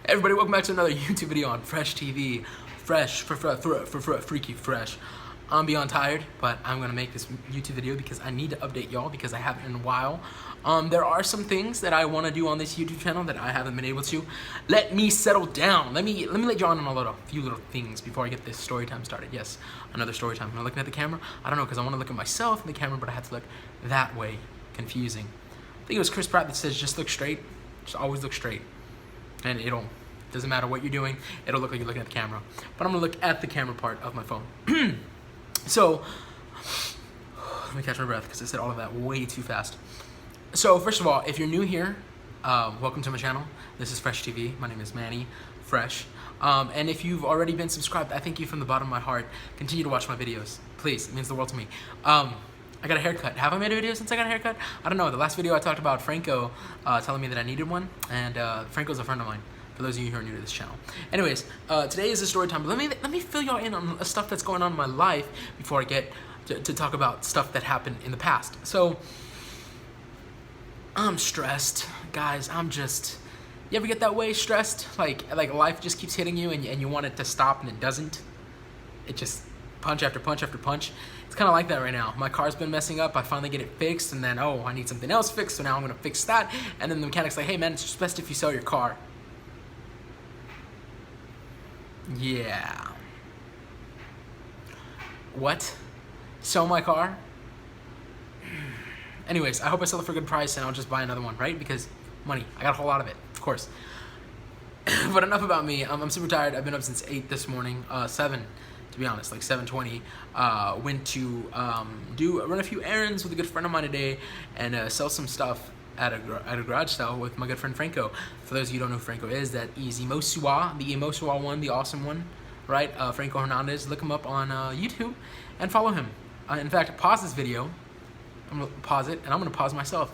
Hey everybody, welcome back to another YouTube video on Fresh TV. Freaky fresh. I'm beyond tired, but I'm gonna make this YouTube video because I need to update y'all because I haven't in a while. There are some things that I want to do on this YouTube channel that I haven't been able to. Let me settle down. Let me let y'all in on a few little things before I get this story time started. Yes, another story time. Am I looking at the camera? I don't know because I want to look at myself in the camera, but I have to look that way. Confusing. I think it was Chris Pratt that says, "Just look straight. Just always look straight." And doesn't matter what you're doing, it'll look like you're looking at the camera. But I'm gonna look at the camera part of my phone. So, let me catch my breath because I said all of that way too fast. So first of all, if you're new here, welcome to my channel. This is Fresh TV. My name is Manny Fresh. And if you've already been subscribed, I thank you from the bottom of my heart. Continue to watch my videos. Please, it means the world to me. I got a haircut. Have I made a video since I got a haircut? I don't know. The last video I talked about Franco telling me that I needed one, and Franco's a friend of mine, for those of you who are new to this channel. Anyways, today is a story time, but let me fill y'all in on stuff that's going on in my life before I get to talk about stuff that happened in the past. So, I'm stressed, guys. You ever get that way, stressed? Like life just keeps hitting you and you want it to stop and it doesn't? It just punch after punch after punch. It's kind of like that right now. My car's been messing up. I finally get it fixed, and then, I need something else fixed, so now I'm going to fix that. And then the mechanic's like, hey, man, it's just best if you sell your car. Yeah. What? Sell my car? Anyways, I hope I sell it for a good price, and I'll just buy another one, right? Because money. I got a whole lot of it, of course. But enough about me. I'm super tired. I've been up since 8 this morning. 7. To be honest, like 7:20, went to run a few errands with a good friend of mine today and sell some stuff at a garage sale with my good friend Franco. For those of you who don't know who Franco is, that is the Emosua one, the awesome one, right? Franco Hernandez. Look him up on YouTube and follow him. In fact, pause this video. I'm gonna pause it, and I'm gonna pause myself.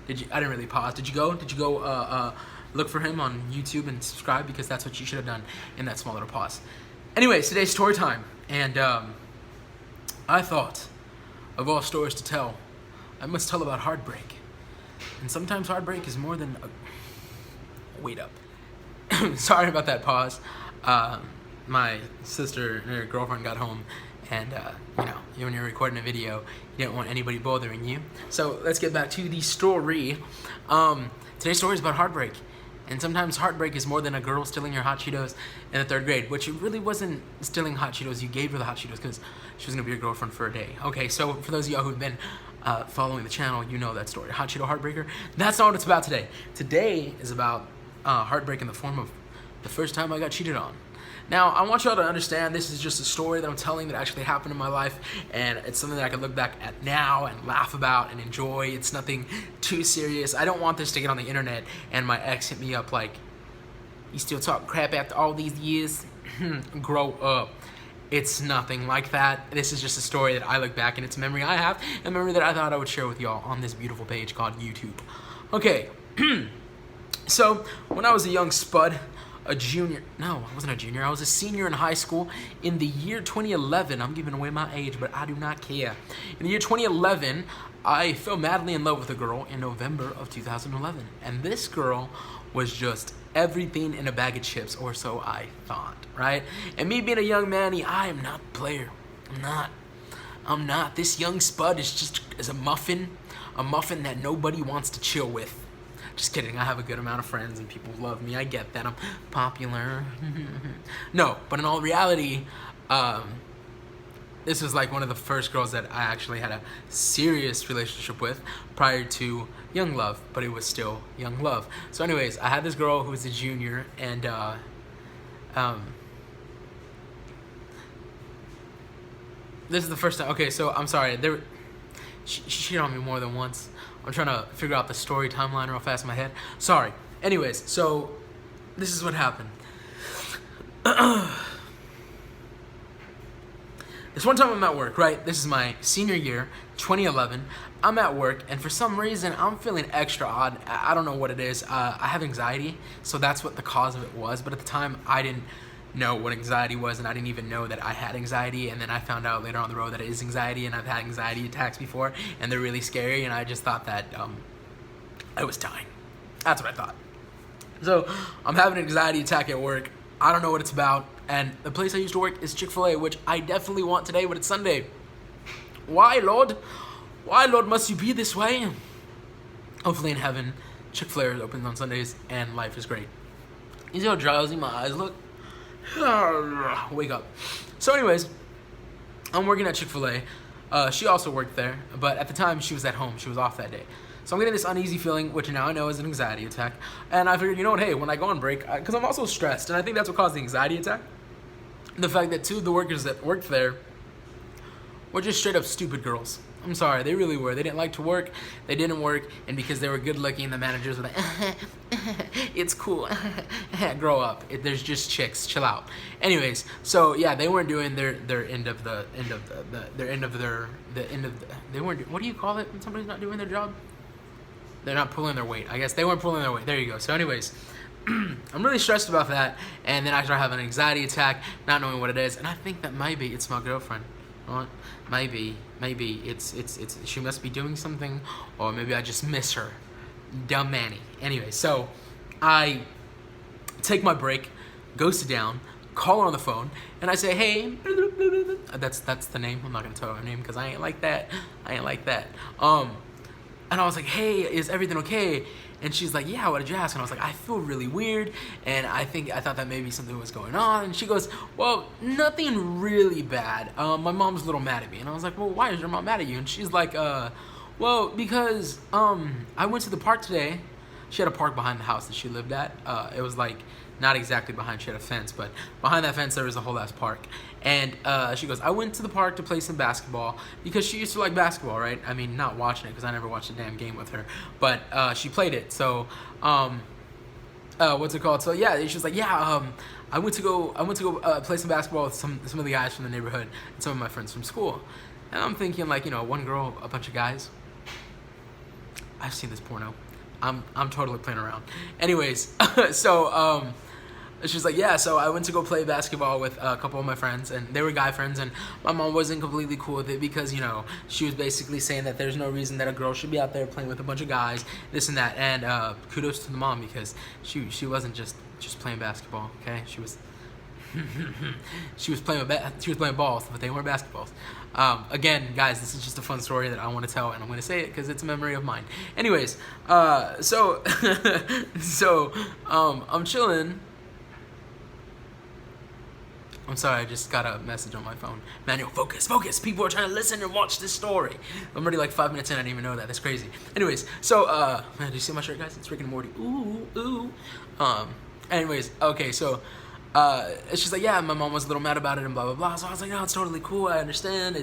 I didn't really pause. Did you go look for him on YouTube and subscribe, because that's what you should have done in that small little pause. Anyways, today's story time, and I thought, of all stories to tell, I must tell about heartbreak. And sometimes heartbreak is more than wait up. Sorry about that pause. My sister and her girlfriend got home, and when you're recording a video, you don't want anybody bothering you. So let's get back to the story. Today's story is about heartbreak. And sometimes heartbreak is more than a girl stealing your hot Cheetos in the 3rd grade, which it really wasn't stealing hot Cheetos. You gave her the hot Cheetos because she was going to be your girlfriend for a day. Okay, so for those of y'all who've been following the channel, you know that story. Hot Cheeto heartbreaker. That's not what it's about today. Today is about heartbreak in the form of the first time I got cheated on. Now, I want y'all to understand this is just a story that I'm telling that actually happened in my life, and it's something that I can look back at now and laugh about and enjoy. It's nothing too serious. I don't want this to get on the internet and my ex hit me up like, you still talk crap after all these years? Grow up. It's nothing like that. This is just a story that I look back and it's a memory I have, a memory that I thought I would share with y'all on this beautiful page called YouTube. Okay, so when I was a young spud, I wasn't a junior. I was a senior in high school in the year 2011. I'm giving away my age, but I do not care. In the year 2011, I fell madly in love with a girl in November of 2011. And this girl was just everything in a bag of chips, or so I thought, right? And me being a young manny, I am not a player. I'm not. This young spud is a muffin that nobody wants to chill with. Just kidding, I have a good amount of friends and people love me. I get that, I'm popular. No, but in all reality, this was like one of the first girls that I actually had a serious relationship with prior to young love, but it was still young love. So anyways, I had this girl who was a junior, and this is the first time. Okay, so I'm sorry, she cheated on me more than once. I'm trying to figure out the story timeline real fast in my head. Sorry. Anyways, so this is what happened. This one time I'm at work, right? This is my senior year, 2011. I'm at work, and for some reason, I'm feeling extra odd. I don't know what it is. I have anxiety, so that's what the cause of it was. But at the time, I didn't know what anxiety was, and I didn't even know that I had anxiety, and then I found out later on the road that it is anxiety, and I've had anxiety attacks before, and they're really scary, and I just thought that I was dying. That's what I thought. So I'm having an anxiety attack at work. I don't know what it's about. And the place I used to work is Chick-fil-A, which I definitely want today, but it's Sunday. Why, Lord? Why, Lord, must you be this way? Hopefully in heaven, Chick-fil-A opens on Sundays, and life is great. You see how drowsy my eyes look? Wake up. So anyways, I'm working at Chick-fil-A. She also worked there, but at the time, she was at home. She was off that day. So I'm getting this uneasy feeling, which now I know is an anxiety attack. And I figured, you know what, hey, when I go on break, because I'm also stressed, and I think that's what caused the anxiety attack. The fact that two of the workers that worked there were just straight up stupid girls. I'm sorry, they really were. They didn't like to work, they didn't work, and because they were good looking, the managers were like, it's cool, grow up. There's just chicks, chill out. Anyways, so yeah, they weren't doing their end of the they weren't, what do you call it when somebody's not doing their job? They're not pulling their weight. I guess they weren't pulling their weight. There you go. So anyways, I'm really stressed about that, and then I start having an anxiety attack, not knowing what it is, and I think that maybe it's my girlfriend. You know what? Maybe it's she must be doing something, or maybe I just miss her. Dumb Manny. Anyway, so I take my break, go sit down, call her on the phone, and I say, hey, that's the name. I'm not gonna tell her name because I ain't like that. And I was like, hey, is everything okay? And she's like, yeah, what did you ask? And I was like, I feel really weird, and I thought that maybe something was going on. And she goes, well, nothing really bad. My mom's a little mad at me. And I was like, well, why is your mom mad at you? And she's like, well, because I went to the park today. She had a park behind the house that she lived at. It was like, not exactly behind, she had a fence, but behind that fence there was a whole ass park. And she goes, I went to the park to play some basketball, because she used to like basketball, right? I mean, not watching it, because I never watched a damn game with her, but she played it. So what's it called? So yeah, she was like, yeah, I went to go play some basketball with some of the guys from the neighborhood and some of my friends from school. And I'm thinking, like, you know, one girl, a bunch of guys. I've seen this porno. I'm totally playing around. Anyways, so she's like, yeah, so I went to go play basketball with a couple of my friends, and they were guy friends, and my mom wasn't completely cool with it because, you know, she was basically saying that there's no reason that a girl should be out there playing with a bunch of guys, this and that. And kudos to the mom, because she wasn't just playing basketball, okay? She was playing balls, but they weren't basketballs. Again, guys, this is just a fun story that I want to tell, and I'm going to say it because it's a memory of mine. Anyways, so I'm chilling. I'm sorry, I just got a message on my phone. Manuel, focus. People are trying to listen and watch this story. I'm already like 5 minutes in, I didn't even know that. That's crazy. Anyways, so, man, do you see my shirt, guys? It's Rick and Morty. Ooh. Anyways, okay, so, she's like, yeah, my mom was a little mad about it and blah, blah, blah. So I was like, no, it's totally cool. I understand.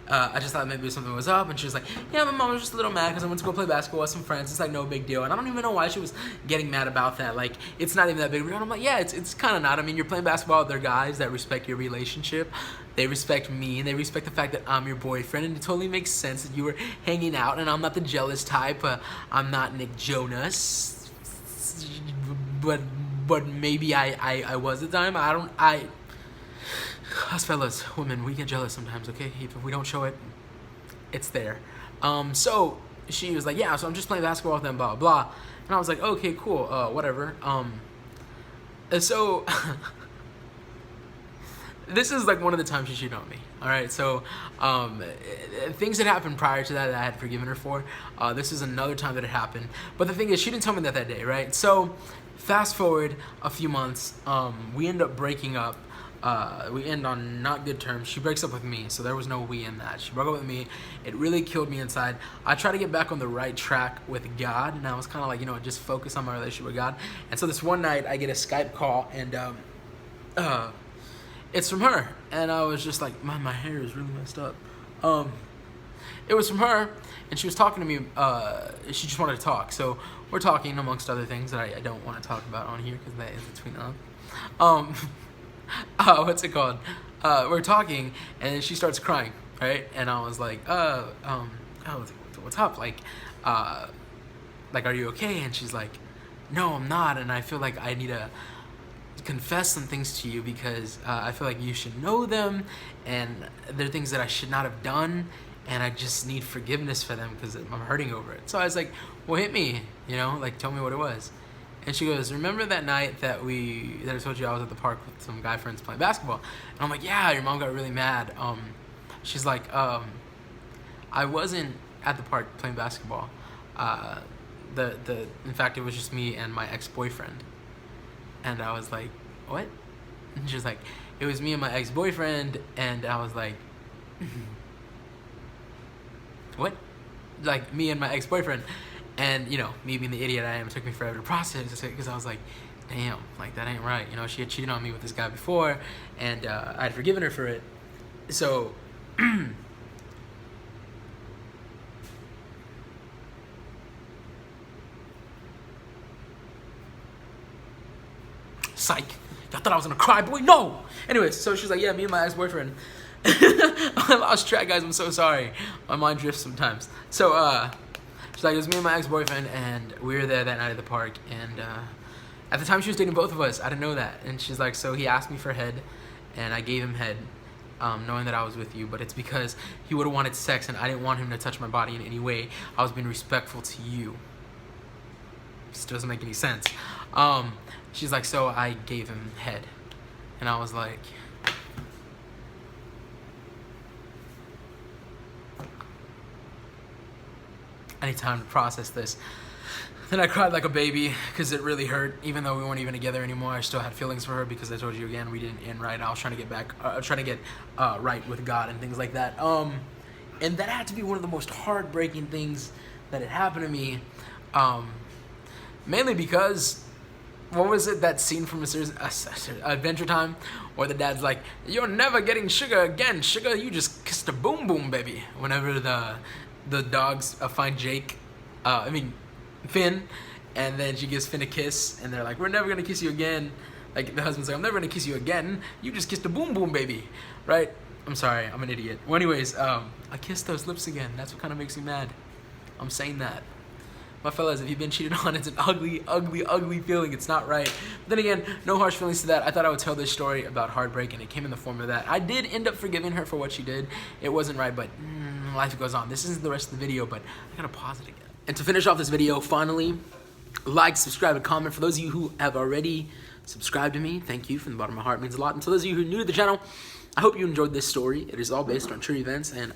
I just thought maybe something was up. And she was like, yeah, my mom was just a little mad because I went to go play basketball with some friends. It's like no big deal. And I don't even know why she was getting mad about that. Like, it's not even that big of a deal. I'm like, yeah, it's kind of not. I mean, you're playing basketball with their guys that respect your relationship. They respect me, and they respect the fact that I'm your boyfriend. And it totally makes sense that you were hanging out. And I'm not the jealous type. I'm not Nick Jonas. But maybe I was at the time. Us fellas, women, we get jealous sometimes, okay? If we don't show it, it's there. So she was like, yeah, so I'm just playing basketball with them, blah, blah, blah. And I was like, okay, cool, whatever. And so this is like one of the times she cheated on me. All right, so things that happened prior to that I had forgiven her for. This is another time that it happened. But the thing is, she didn't tell me that day, right? So fast forward a few months, we end up breaking up. We end on not good terms. She breaks up with me, so there was no we in that. She broke up with me. It really killed me inside. I tried to get back on the right track with God, and I was kind of like, you know, just focus on my relationship with God. And so this one night, I get a Skype call, and it's from her. And I was just like, my hair is really messed up. It was from her, and she was talking to me. She just wanted to talk. So we're talking amongst other things that I don't want to talk about on here because that is between us. What's it called? We're talking, and then she starts crying, right? And I was like, what's up? Like, are you okay? And she's like, no, I'm not, and I feel like I need to confess some things to you because I feel like you should know them, and they're things that I should not have done, and I just need forgiveness for them because I'm hurting over it. So I was like, well, hit me, you know, like tell me what it was. And she goes, remember that night that I told you I was at the park with some guy friends playing basketball? And I'm like, yeah, your mom got really mad. She's like, I wasn't at the park playing basketball. In fact, it was just me and my ex-boyfriend. And I was like, what? And she's like, it was me and my ex-boyfriend. And I was like, what? Like, me and my ex-boyfriend. And, you know, me being the idiot I am, it took me forever to process it because I was like, damn, like, that ain't right. You know, she had cheated on me with this guy before, and I had forgiven her for it. So, psych. Y'all thought I was gonna cry, boy? No! Anyways, so she's like, yeah, me and my ex-boyfriend. I lost track, guys. I'm so sorry. My mind drifts sometimes. So, she's like, it was me and my ex-boyfriend, and we were there that night at the park, and at the time she was dating both of us. I didn't know that. And she's like, so he asked me for head, and I gave him head, knowing that I was with you, but it's because he would have wanted sex, and I didn't want him to touch my body in any way. I was being respectful to you. This doesn't make any sense. She's like, so I gave him head, and I was like, I need time to process this. Then I cried like a baby because it really hurt. Even though we weren't even together anymore, I still had feelings for her because I told you again we didn't end right. I was trying to get back, trying to get right with God and things like that. And that had to be one of the most heartbreaking things that had happened to me. Mainly because, what was it, that scene from Adventure Time, where the dad's like, "You're never getting sugar again, sugar. You just kissed a boom boom, baby." Whenever the dogs find Finn, and then she gives Finn a kiss, and they're like, we're never gonna kiss you again. Like, the husband's like, I'm never gonna kiss you again. You just kissed a boom boom, baby. Right? I'm sorry, I'm an idiot. Well, anyways, I kissed those lips again. That's what kind of makes me mad. I'm saying that. My fellas, if you've been cheated on, it's an ugly, ugly, ugly feeling. It's not right. But then again, no harsh feelings to that. I thought I would tell this story about heartbreak, and it came in the form of that. I did end up forgiving her for what she did. It wasn't right, but life goes on. This isn't the rest of the video, but I gotta pause it again. And to finish off this video, finally, like, subscribe, and comment. For those of you who have already subscribed to me, thank you from the bottom of my heart. It means a lot. And to those of you who are new to the channel, I hope you enjoyed this story. It is all based on true events, and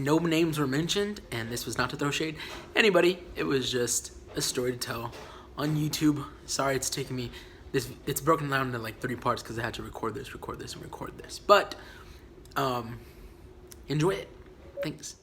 no names were mentioned, and this was not to throw shade anybody. It was just a story to tell on YouTube. Sorry it's taking me, it's broken down into like 3 parts because I had to record this, and record this. But, enjoy it. Thanks.